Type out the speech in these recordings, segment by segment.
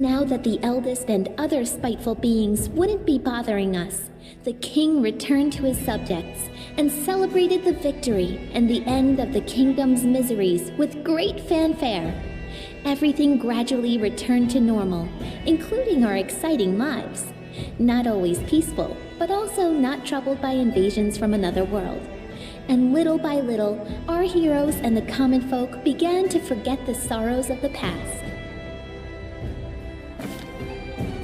Now that the eldest and other spiteful beings wouldn't be bothering us, the king returned to his subjects and celebrated the victory and the end of the kingdom's miseries with great fanfare. Everything gradually returned to normal, including our exciting lives. Not always peaceful, but also not troubled by invasions from another world. And little by little, our heroes and the common folk began to forget the sorrows of the past.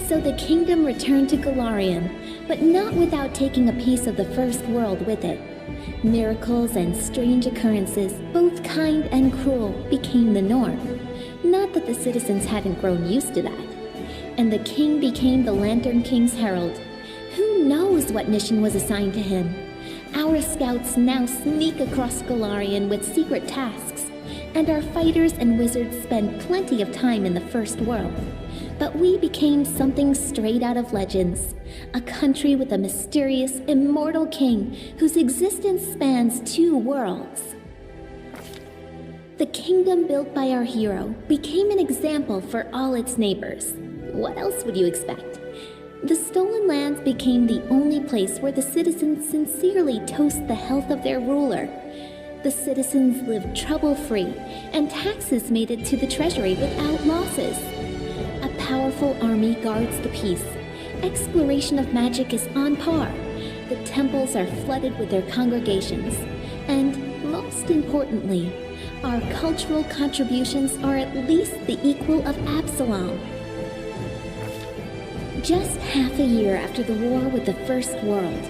So the kingdom returned to Golarion, but not without taking a piece of the first world with it. Miracles and strange occurrences, both kind and cruel, became the norm. Not that the citizens hadn't grown used to that. And the king became the Lantern King's herald. Who knows what mission was assigned to him? Our scouts now sneak across Golarion with secret tasks, and our fighters and wizards spend plenty of time in the first world. But we became something straight out of legends, a country with a mysterious, immortal king whose existence spans 2 worlds. The kingdom built by our hero became an example for all its neighbors. What else would you expect? The stolen lands became the only place where the citizens sincerely toast the health of their ruler. The citizens lived trouble-free, and taxes made it to the treasury without losses. A powerful army guards the peace. Exploration of magic is on par. The temples are flooded with their congregations. And, most importantly, our cultural contributions are at least the equal of Absalom. Just half a year after the war with the First World,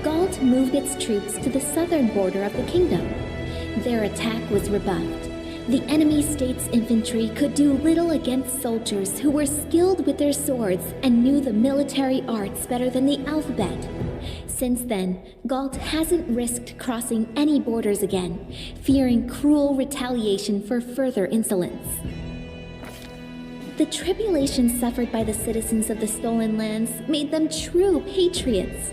Gault moved its troops to the southern border of the kingdom. Their attack was rebuffed. The enemy state's infantry could do little against soldiers who were skilled with their swords and knew the military arts better than the alphabet. Since then, Gault hasn't risked crossing any borders again, fearing cruel retaliation for further insolence. The tribulation suffered by the citizens of the stolen lands made them true patriots,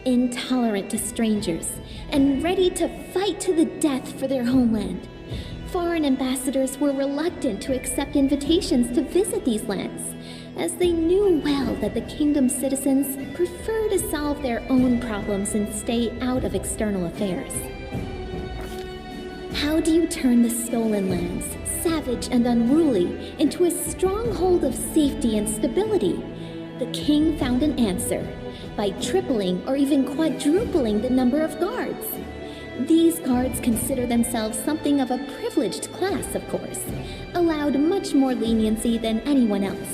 intolerant to strangers, and ready to fight to the death for their homeland. Foreign ambassadors were reluctant to accept invitations to visit these lands, as they knew well that the kingdom's citizens prefer to solve their own problems and stay out of external affairs. How do you turn the stolen lands, savage and unruly, into a stronghold of safety and stability? The king found an answer by tripling or even quadrupling the number of guards. These guards consider themselves something of a privileged class, of course, allowed much more leniency than anyone else.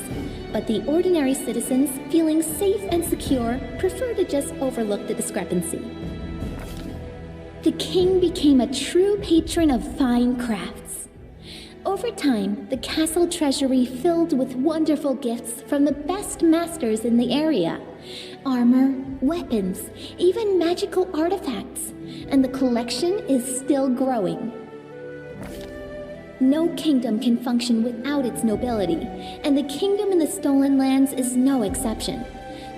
But the ordinary citizens, feeling safe and secure, prefer to just overlook the discrepancy. The king became a true patron of fine crafts. Over time, the castle treasury filled with wonderful gifts from the best masters in the area. Armor, weapons, even magical artifacts, and the collection is still growing. No kingdom can function without its nobility, and the kingdom in the stolen lands is no exception.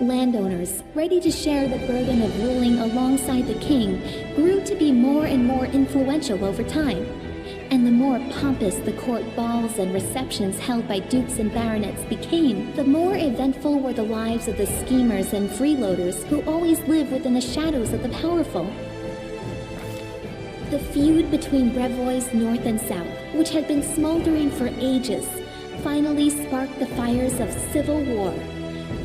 Landowners, ready to share the burden of ruling alongside the king, grew to be more and more influential over time. And the more pompous the court balls and receptions held by dukes and baronets became, the more eventful were the lives of the schemers and freeloaders who always live within the shadows of the powerful. The feud between Brevois North and South, which had been smoldering for ages, finally sparked the fires of civil war.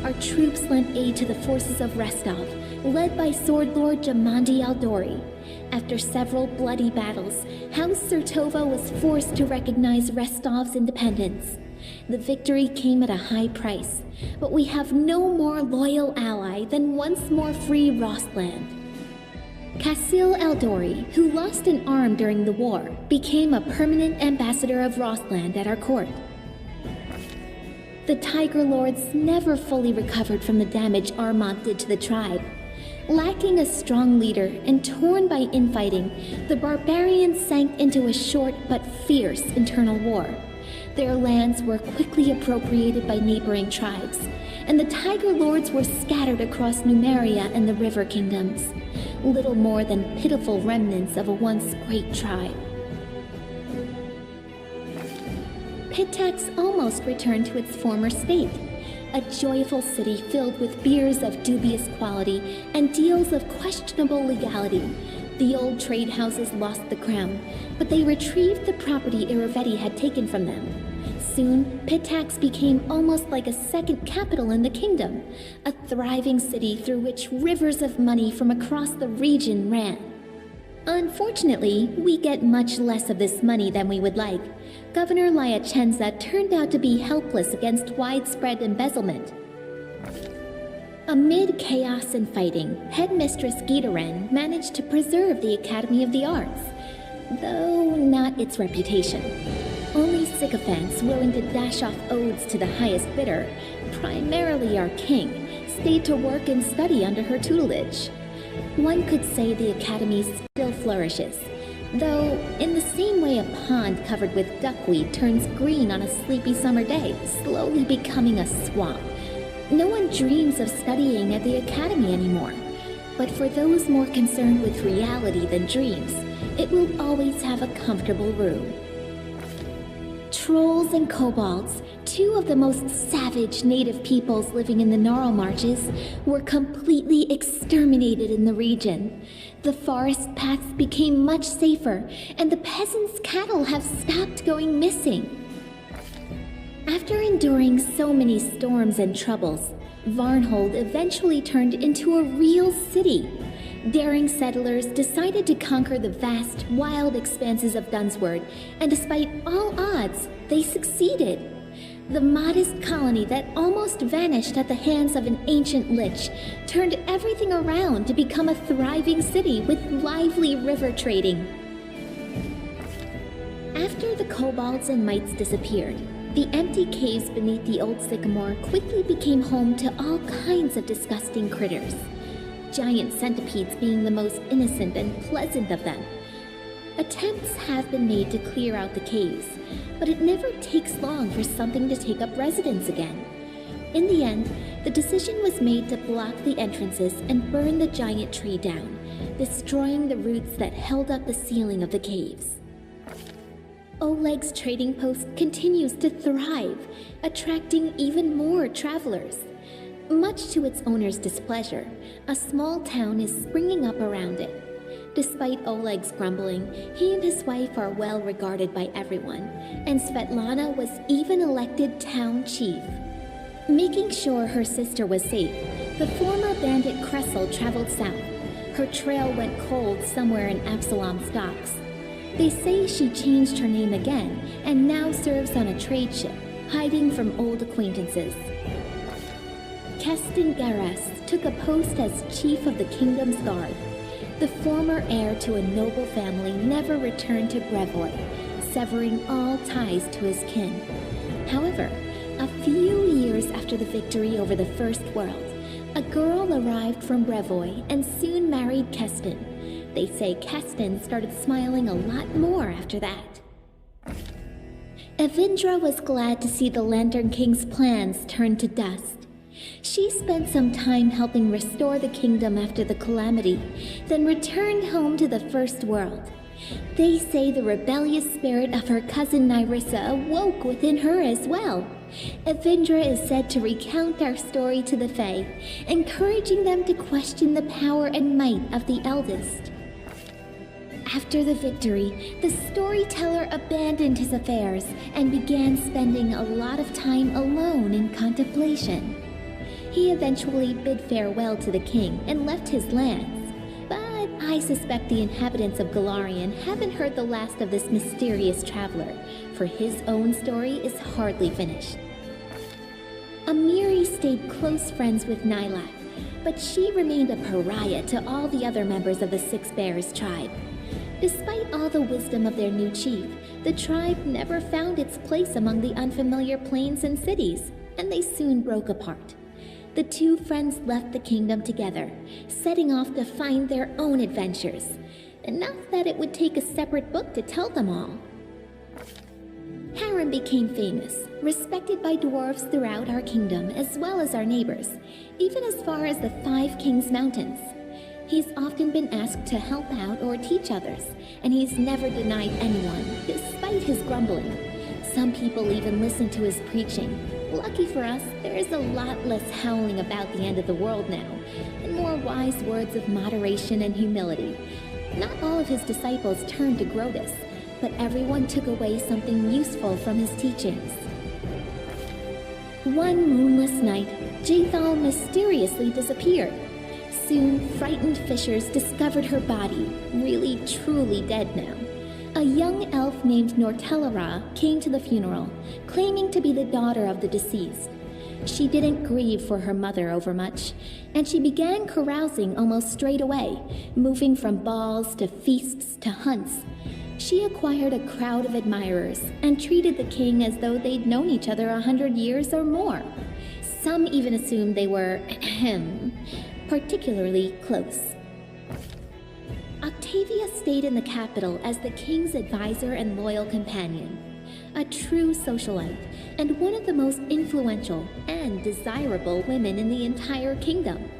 Our troops lent aid to the forces of Restov, led by Sword Lord Jamandi Aldori. After several bloody battles, House Sertova was forced to recognize Restov's independence. The victory came at a high price, but we have no more loyal ally than once more free Rostland. Kasil Aldori, who lost an arm during the war, became a permanent ambassador of Rostland at our court. The Tiger Lords never fully recovered from the damage Armont did to the tribe. Lacking a strong leader and torn by infighting, the barbarians sank into a short but fierce internal war. Their lands were quickly appropriated by neighboring tribes, and the Tiger Lords were scattered across Numeria and the River Kingdoms, little more than pitiful remnants of a once great tribe. Pitax almost returned to its former state. A joyful city filled with beers of dubious quality and deals of questionable legality. The old trade houses lost the crown, but they retrieved the property Iravetti had taken from them. Soon, Pitax became almost like a second capital in the kingdom, a thriving city through which rivers of money from across the region ran. Unfortunately, we get much less of this money than we would like. Governor Liachenza turned out to be helpless against widespread embezzlement. Amid chaos and fighting, Headmistress Gitaren managed to preserve the Academy of the Arts, though not its reputation. Only sycophants willing to dash off odes to the highest bidder, primarily our king, stayed to work and study under her tutelage. One could say the Academy still flourishes, though in the same way a pond covered with duckweed turns green on a sleepy summer day, slowly becoming a swamp. No one dreams of studying at the Academy anymore, but for those more concerned with reality than dreams, it will always have a comfortable room. Trolls and kobolds, two of the most savage native peoples living in the Gnarl Marches, were completely exterminated in the region. The forest paths became much safer, and the peasants' cattle have stopped going missing. After enduring so many storms and troubles, Varnhold eventually turned into a real city. Daring settlers decided to conquer the vast, wild expanses of Dunsword, and despite all odds, they succeeded. The modest colony that almost vanished at the hands of an ancient lich turned everything around to become a thriving city with lively river trading. After the kobolds and mites disappeared, the empty caves beneath the old sycamore quickly became home to all kinds of disgusting critters. Giant centipedes being the most innocent and pleasant of them. Attempts have been made to clear out the caves, but it never takes long for something to take up residence again. In the end, the decision was made to block the entrances and burn the giant tree down, destroying the roots that held up the ceiling of the caves. Oleg's trading post continues to thrive, attracting even more travelers. Much to its owner's displeasure, a small town is springing up around it. Despite Oleg's grumbling, he and his wife are well regarded by everyone, and Svetlana was even elected town chief. Making sure her sister was safe, the former bandit Kressel traveled south. Her trail went cold somewhere in Absalom's docks. They say she changed her name again and now serves on a trade ship, hiding from old acquaintances. Keston Garas took a post as chief of the kingdom's guard. The former heir to a noble family never returned to Brevoy, severing all ties to his kin. However, a few years after the victory over the First World, a girl arrived from Brevoy and soon married Keston. They say Keston started smiling a lot more after that. Evindra was glad to see the Lantern King's plans turn to dust. She spent some time helping restore the kingdom after the calamity, then returned home to the First World. They say the rebellious spirit of her cousin Nyrissa awoke within her as well. Evindra is said to recount our story to the Fae, encouraging them to question the power and might of the eldest. After the victory, the storyteller abandoned his affairs and began spending a lot of time alone in contemplation. He eventually bid farewell to the king and left his lands, but I suspect the inhabitants of Golarion haven't heard the last of this mysterious traveler, for his own story is hardly finished. Amiri stayed close friends with Nylak, but she remained a pariah to all the other members of the Six Bears tribe. Despite all the wisdom of their new chief, the tribe never found its place among the unfamiliar plains and cities, and they soon broke apart. The two friends left the kingdom together, setting off to find their own adventures. Enough that it would take a separate book to tell them all. Harrim became famous, respected by dwarves throughout our kingdom as well as our neighbors, even as far as the Five Kings Mountains. He's often been asked to help out or teach others, and he's never denied anyone, despite his grumbling. Some people even listen to his preaching. Lucky for us, there is a lot less howling about the end of the world now, and more wise words of moderation and humility. Not all of his disciples turned to Grotus, but everyone took away something useful from his teachings. One moonless night, Jaethal mysteriously disappeared. Soon, frightened fishers discovered her body, really truly dead now. A young elf named Nortellara came to the funeral, claiming to be the daughter of the deceased. She didn't grieve for her mother overmuch, and she began carousing almost straight away, moving from balls to feasts to hunts. She acquired a crowd of admirers and treated the king as though they'd known each other 100 years or more. Some even assumed they were, particularly close. Octavia stayed in the capital as the king's advisor and loyal companion. A true socialite, and one of the most influential and desirable women in the entire kingdom.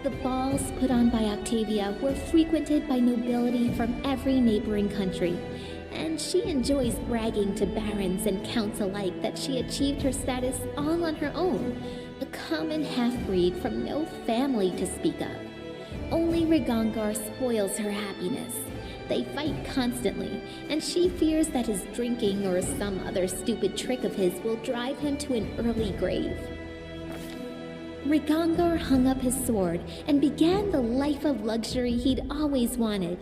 The balls put on by Octavia were frequented by nobility from every neighboring country, and she enjoys bragging to barons and counts alike that she achieved her status all on her own, a common half-breed from no family to speak of. Only Rigongar spoils her happiness. They fight constantly, and she fears that his drinking or some other stupid trick of his will drive him to an early grave. Rigongar hung up his sword and began the life of luxury he'd always wanted.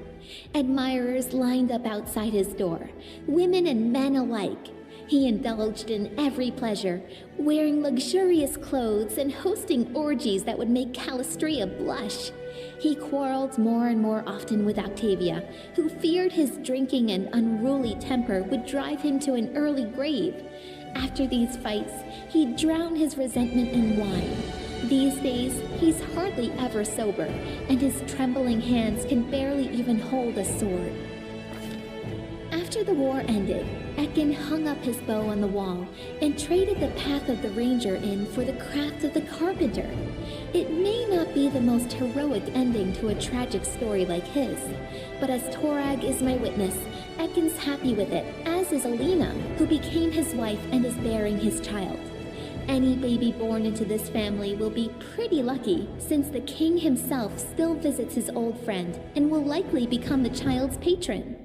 Admirers lined up outside his door, women and men alike. He indulged in every pleasure, wearing luxurious clothes and hosting orgies that would make Calistria blush. He quarreled more and more often with Octavia, who feared his drinking and unruly temper would drive him to an early grave. After these fights, he'd drown his resentment in wine. These days, he's hardly ever sober, and his trembling hands can barely even hold a sword. After the war ended, Ekin hung up his bow on the wall and traded the path of the ranger in for the craft of the carpenter. It may not be the most heroic ending to a tragic story like his, but as Torag is my witness, Ekin's happy with it, as is Alina, who became his wife and is bearing his child. Any baby born into this family will be pretty lucky, since the king himself still visits his old friend and will likely become the child's patron.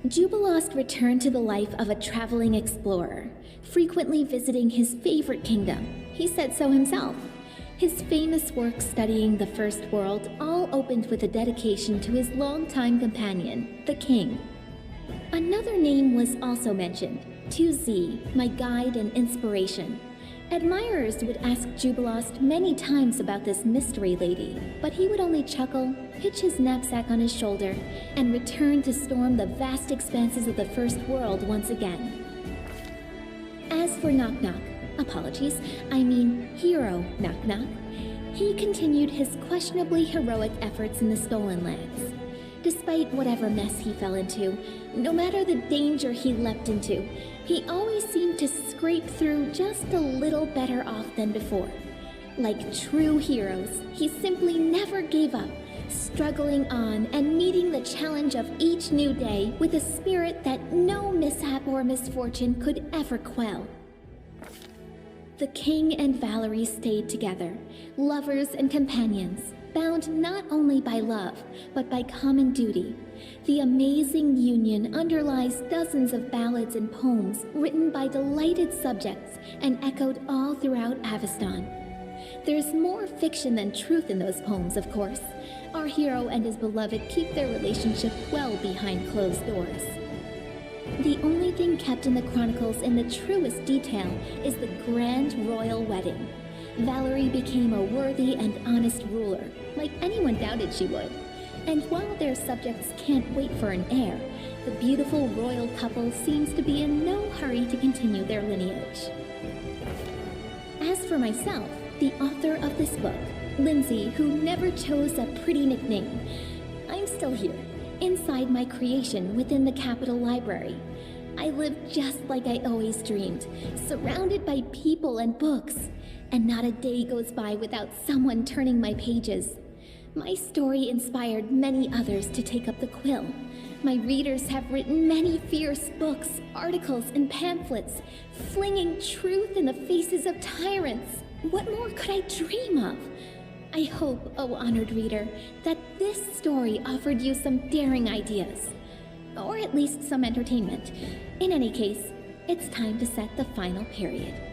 Jubilost returned to the life of a traveling explorer, frequently visiting his favorite kingdom. He said so himself. His famous work studying the First World all opened with a dedication to his longtime companion, the king. Another name was also mentioned, 2Z, my guide and inspiration. Admirers would ask Jubilost many times about this mystery lady, but he would only chuckle, hitch his knapsack on his shoulder, and return to storm the vast expanses of the First World once again. As for Knock Knock, Hero Knock Knock, he continued his questionably heroic efforts in the Stolen Lands. Despite whatever mess he fell into, no matter the danger he leapt into, he always seemed to scrape through just a little better off than before. Like true heroes, he simply never gave up, struggling on and meeting the challenge of each new day with a spirit that no mishap or misfortune could ever quell. The king and Valerie stayed together, lovers and companions, bound not only by love, but by common duty. The amazing union underlies dozens of ballads and poems written by delighted subjects and echoed all throughout Aveston. There's more fiction than truth in those poems, of course. Our hero and his beloved keep their relationship well behind closed doors. The only thing kept in the chronicles in the truest detail is the grand royal wedding. Valerie became a worthy and honest ruler, like anyone doubted she would. And while their subjects can't wait for an heir, the beautiful royal couple seems to be in no hurry to continue their lineage. As for myself, the author of this book, Lindsay, who never chose a pretty nickname, I'm still here, inside my creation within the Capitol Library. I live just like I always dreamed, surrounded by people and books, and not a day goes by without someone turning my pages. My story inspired many others to take up the quill. My readers have written many fierce books, articles, and pamphlets, flinging truth in the faces of tyrants. What more could I dream of? I hope, O honored reader, that this story offered you some daring ideas, or at least some entertainment. In any case, it's time to set the final period.